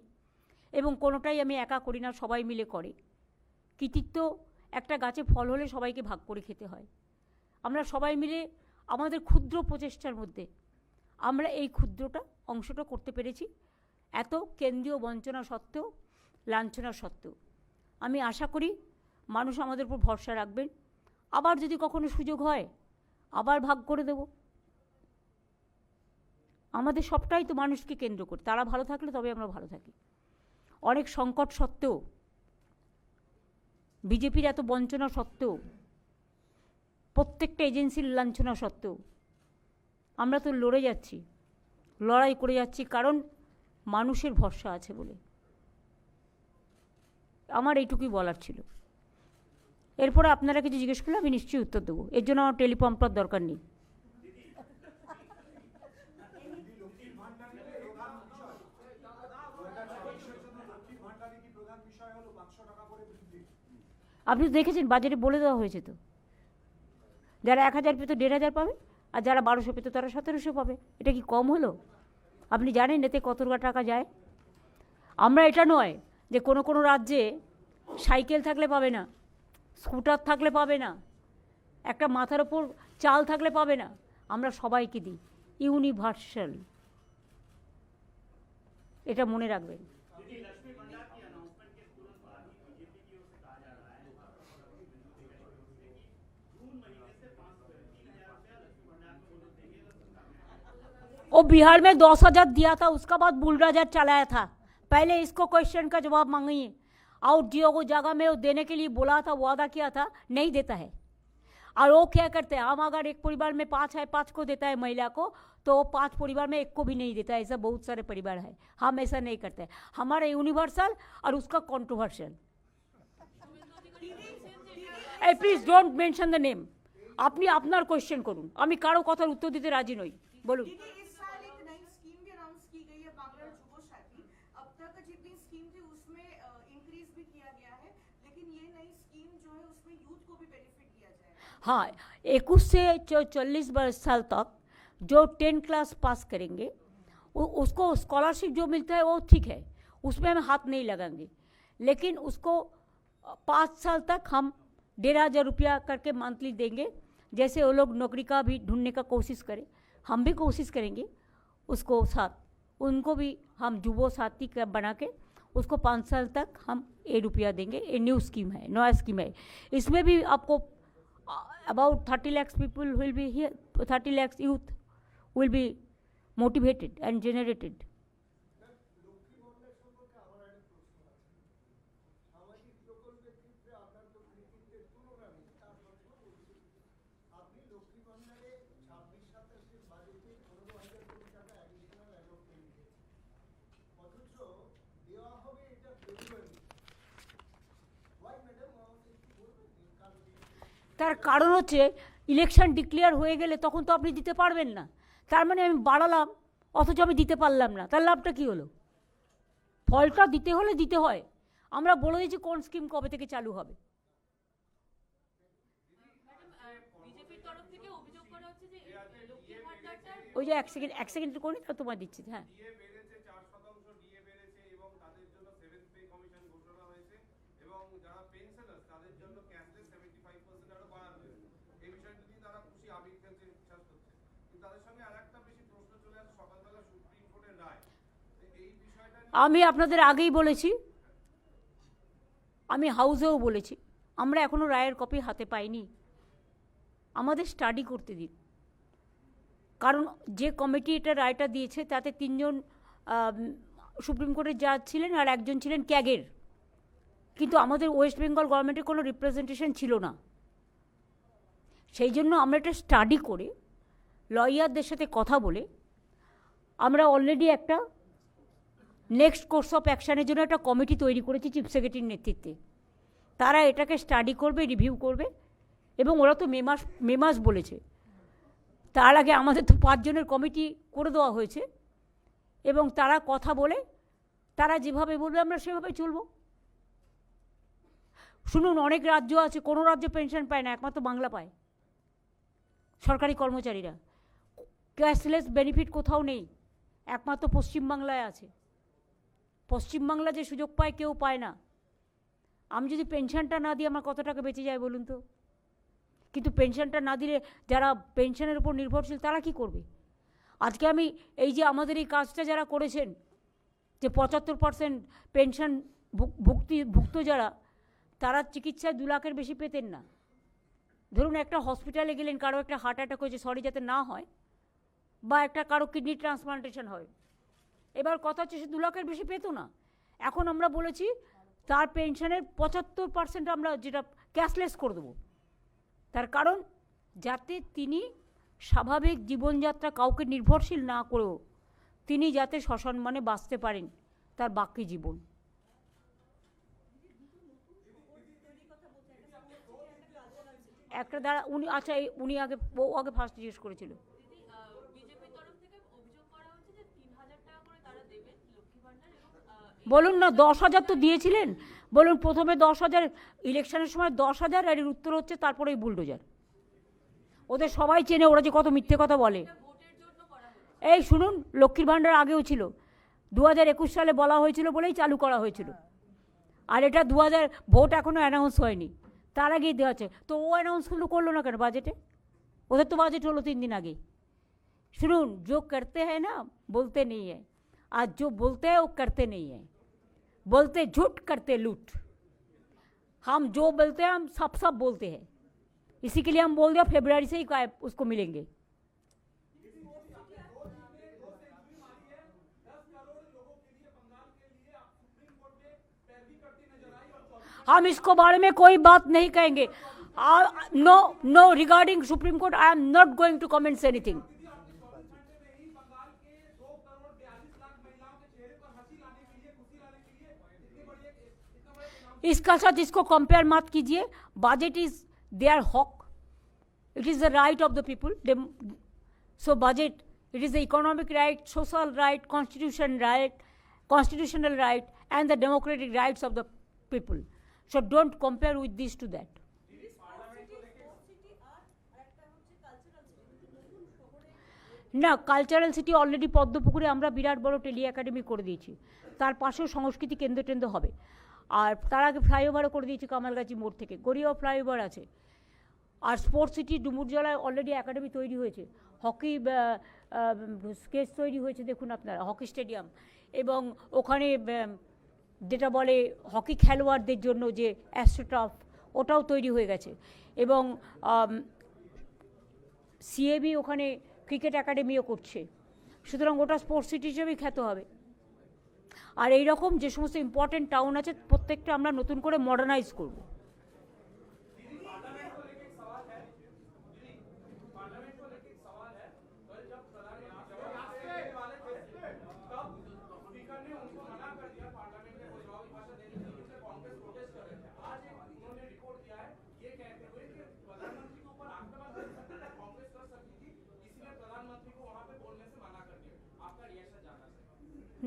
এবং কোনোটাই আমি একা করি না, সবাই মিলে করে। কৃতিত্ব একটা গাছে ফল হলে সবাইকে ভাগ করে খেতে হয়। আমরা সবাই মিলে আমাদের ক্ষুদ্র প্রচেষ্টার মধ্যে আমরা এই ক্ষুদ্রটা অংশটা করতে পেরেছি, এত কেন্দ্রীয় বঞ্চনা সত্ত্বেও, লাঞ্ছনা সত্ত্বেও। আমি আশা করি মানুষ আমাদের উপর ভরসা রাখবেন। আবার যদি কখনো সুযোগ হয় আবার ভাগ করে দেব। আমাদের সবটাই তো মানুষকে কেন্দ্র করে, তারা ভালো থাকলে তবে আমরা ভালো থাকি। অনেক সংকট সত্ত্বেও, বিজেপির এত বঞ্চনা সত্ত্বেও, প্রত্যেকটা এজেন্সির লাঞ্ছনা সত্ত্বেও আমরা তো লড়ে যাচ্ছি, লড়াই করে যাচ্ছি, কারণ মানুষের ভরসা আছে বলে। আমার এইটুকুই বলার ছিল। এরপরে আপনারা কিছু জিজ্ঞেস করলে আমি নিশ্চয়ই উত্তর দেবো, এর জন্য আমার টেলিপ্রম্পটার দরকার নেই। আপনি তো দেখেছেন বাজেটে বলে দেওয়া হয়েছে তো, যারা 1000 পেত 1500 পাবে, আর যারা 1200 পেত তারা 1700 পাবে। এটা কি কম হলো? আপনি জানেন এতে কত টাকা যায়? আমরা এটা নয় যে কোনো কোনো রাজ্যে সাইকেল থাকলে পাবে না, স্কুটার থাকলে পাবে না, একটা মাথার ওপর চাল থাকলে পাবে না। আমরা সবাইকে দিই, ইউনিভার্সাল। এটা মনে রাখবেন। वो बिहार में 10,000 दिया था, उसका बाद बुलडोजर चलाया था। पहले इसको क्वेश्चन का जवाब मांगिए। और जियो को जगह में वो देने के लिए बोला था, वादा किया था, नहीं देता है। और वो क्या करते हैं, हम अगर एक परिवार में 5 है, 5 को देता है महिला को, तो 5 परिवार में 1 को भी नहीं देता है। ऐसा बहुत सारे परिवार है। हम ऐसा नहीं करते। हमारा यूनिवर्सल और उसका controversial. Please don't mention the name. আপনি আপনার কোয়েশ্চেন করুন, আমি কারো কথার উত্তর দিতে রাজি নই। বলুন। हाँ, 21 से 40 साल तक जो 10 क्लास पास करेंगे उसको स्कॉलरशिप जो मिलता है वो ठीक है, उसमें हम हाथ नहीं लगाएंगे। लेकिन उसको 5 साल तक हम 1500 रुपया करके मंथली देंगे। जैसे वो लोग नौकरी का भी ढूंढने का कोशिश करें, हम भी कोशिश करेंगे उसको साथ, उनको भी हम जुबो साथी बना के उसको 5 साल तक हम 1 रुपया देंगे। ये न्यू स्कीम है, नया स्कीम है। इसमें भी आपको about 30 lakhs people will be here, 30 lakhs youth will be motivated and generated. তার কারণ হচ্ছে ইলেকশন ডিক্লেয়ার হয়ে গেলে তখন তো আপনি দিতে পারবেন না। তার মানে আমি বাড়ালাম অথচ আমি দিতে পারলাম না, তার লাভটা কী হলো? ফলটা দিতে হলে দিতে হয়। আমরা বলে দিয়েছি কোন স্কিম কবে থেকে চালু হবে। ওই যে এক সেকেন্ড করে তোমার দিচ্ছি। হ্যাঁ, আমি আপনাদের আগেই বলেছি, আমি হাউসেও বলেছি, আমরা এখনও রায়ের কপি হাতে পাইনি। আমাদের স্টাডি করতে দিন। কারণ যে কমিটি এটা রায়টা দিয়েছে তাতে 3 জন সুপ্রিম কোর্টের জাজ ছিলেন আর 1 জন ছিলেন ক্যাগের। কিন্তু আমাদের ওয়েস্ট বেঙ্গল গভর্নমেন্টের কোনো রিপ্রেজেন্টেশন ছিল না। সেই জন্য আমরা এটা স্টাডি করে লয়ারদের সাথে কথা বলে আমরা অলরেডি একটা নেক্সট কোর্স অফ অ্যাকশানের জন্য একটা কমিটি তৈরি করেছি চিফ সেক্রেটারির নেতৃত্বে। তারা এটাকে স্টাডি করবে, রিভিউ করবে, এবং ওরা তো মে মাস বলেছে। তার আগে আমাদের তো 5 জনের কমিটি করে দেওয়া হয়েছে, এবং তারা কথা বলে তারা যেভাবে বলবে আমরা সেভাবে চলব। শুনুন, অনেক রাজ্য আছে, কোনো রাজ্য পেনশন পায় না, একমাত্র বাংলা পায়। সরকারি কর্মচারীরা ক্যাশলেস বেনিফিট কোথাও নেই, একমাত্র পশ্চিমবাংলায় আছে। পশ্চিমবাংলা যে সুযোগ পায় কেউ পায় না। আমি যদি পেনশনটা না দিই আমার কত টাকা বেঁচে যায় বলুন তো? কিন্তু পেনশনটা না দিলে যারা পেনশনের উপর নির্ভরশীল তারা কি করবে? আজকে আমি এই যে আমাদের এই কাজটা যারা করেছেন, যে 75% পেনশন ভুক্ত যারা, তারা চিকিৎসায় 2 লাখের বেশি পেতেন না। ধরুন একটা হসপিটালে গেলেন, কারো একটা হার্ট অ্যাটাক হয়েছে, সরি যাতে না হয়, বা একটা কারো কিডনি ট্রান্সপ্লান্টেশন হয়, এবার কথা হচ্ছে সে 2 লাখের বেশি পেতো না। এখন আমরা বলেছি তার পেনশনের 75% আমরা যেটা ক্যাশলেস করে দেবো। তার কারণ যাতে তিনি স্বাভাবিক জীবনযাত্রা কাউকে নির্ভরশীল না করেও তিনি যাতে সসম্মানে বাঁচতে পারেন তার বাকি জীবন। একটা দ্বারা উনি, আচ্ছা উনি আগে, ও আগে ফার্স্ট জিজ্ঞেস করেছিল। বলুন না, 10,000 তো দিয়েছিলেন, বলুন প্রথমে 10,000, ইলেকশনের সময় 10,000, আর এর উত্তর হচ্ছে তারপরেই বুলডোজার। ওদের সবাই চেনে, ওরা যে কত মিথ্যে কথা বলে। এই শুনুন, লক্ষ্মীর ভাণ্ডার আগেও ছিল, 2021 সালে বলা হয়েছিল বলেই চালু করা হয়েছিল। আর এটা 2000 ভোট এখনও অ্যানাউন্স হয়নি, তার আগেই দেওয়া আছে। তো ও অ্যানাউন্সগুলো করলো না কেন বাজেটে? ওদের তো বাজেট হলো 3 दिन আগেই। শুনুন, जो करते हैं ना बोलते नहीं है, आज जो बोलते हैं वो करते नहीं है। बोलते झूठ करते लूट। हम जो बोलते हैं हम सब बोलते हैं, इसी के लिए हम बोल दिया फरवरी से ही उसको मिलेंगे। हम इसको बारे में कोई बात नहीं कहेंगे। No regarding Supreme Court I am not going to comments anything. इसका साथ इसको कंपेयर मत कीजिए। बजट इज देयर हक, it is the right of the people. So budget, it is the economic right, social right, constitutional right and the democratic rights of the people. So don't compare with this to that. না, cultural city already পদ্মপুকুরে আমরা বিরাট বড় tele academy করে দিয়েছি, তার পাশেও সংস্কৃতি কেন্দ্র টেন্দ্র হবে। আর তার আগে ফ্লাইওভারও করে দিয়েছি কামালগাছি মোড় থেকে, গড়িয়াও ফ্লাইওভার আছে। আর স্পোর্টস সিটি ডুমুরজলায় অলরেডি একাডেমি তৈরি হয়েছে, হকি স্কেচ তৈরি হয়েছে, দেখুন আপনারা, হকি স্টেডিয়াম। এবং ওখানে যেটা বলে হকি খেলোয়াড়দের জন্য যে অ্যাস্ট্রোটার্ফ, ওটাও তৈরি হয়ে গেছে। এবং সিএবি ওখানে ক্রিকেট একাডেমিও করছে। সুতরাং ওটা স্পোর্টস সিটি হিসেবেই খ্যাত হবে। আর এই রকম যে সমস্ত ইম্পর্টেন্ট টাউন আছে প্রত্যেকটা আমরা নতুন করে মডার্নাইজ করব।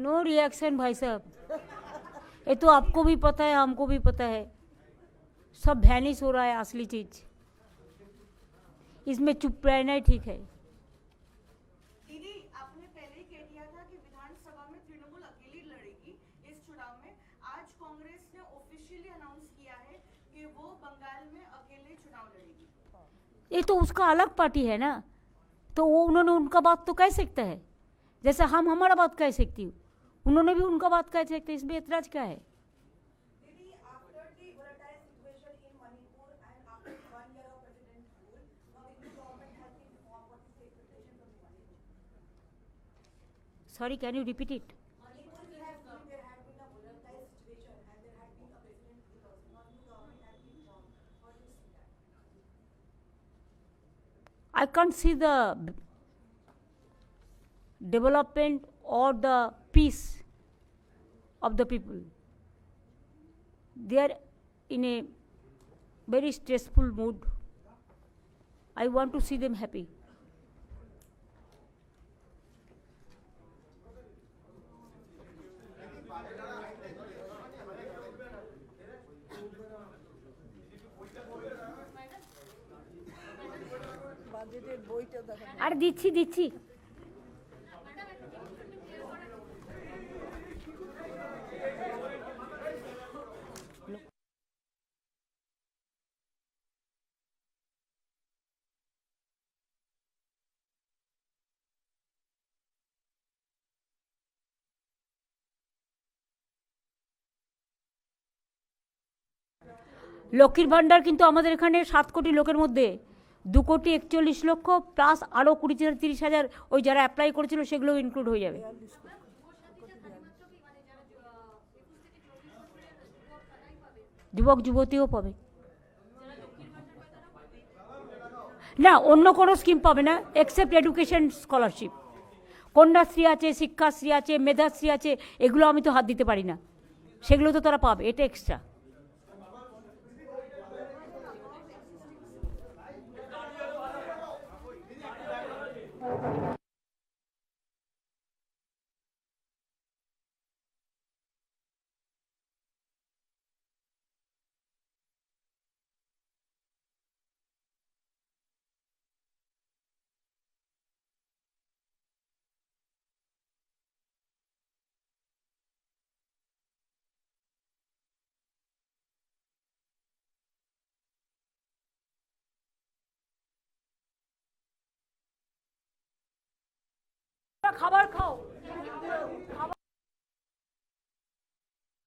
नो रिएक्शन भाई साहब, ये तो आपको भी पता है, हमको भी पता है, सब वैनिश हो रहा है असली चीज। इसमें चुप रहना ही ठीक है। दीदी, आपने पहले ही कह दिया था कि विधानसभा में तृणमूल अकेली लड़ेगी इस चुनाव में। आज कांग्रेस ने ऑफिशियली अनाउंस किया है कि वो बंगाल में अकेले चुनाव लड़ेगी। ये तो उसका अलग पार्टी है ना, तो वो उन्होंने उनका बात तो कह सकता है, जैसे हम हमारा बात कह सकती हूँ, उन्होंने भी उनका बात कह सकते। इसमें ऐतराज क्या है? Sorry, can you repeat it? I can't see the development or the peace of the people. They are in a very stressful mood. I want to see them happy. বাজেটের বইটা দেখা আর দিচ্ছি লক্ষ্মীর ভাণ্ডার কিন্তু আমাদের এখানে 7 কোটি লোকের মধ্যে 2,41,00,000 প্লাস আরও 20,000-30,000 ওই যারা অ্যাপ্লাই করেছিল সেগুলোও ইনক্লুড হয়ে যাবে। যুবক যুবতীও পাবে না, অন্য কোনো স্কিম পাবে না এক্সেপ্ট এডুকেশন স্কলারশিপ। কন্যাশ্রী আছে, শিক্ষাশ্রী আছে, মেধাশ্রী আছে, এগুলো আমি তো হাত দিতে পারি না, সেগুলো তো তারা পাবে, এটা এক্সট্রা। খাবার খাও খাবার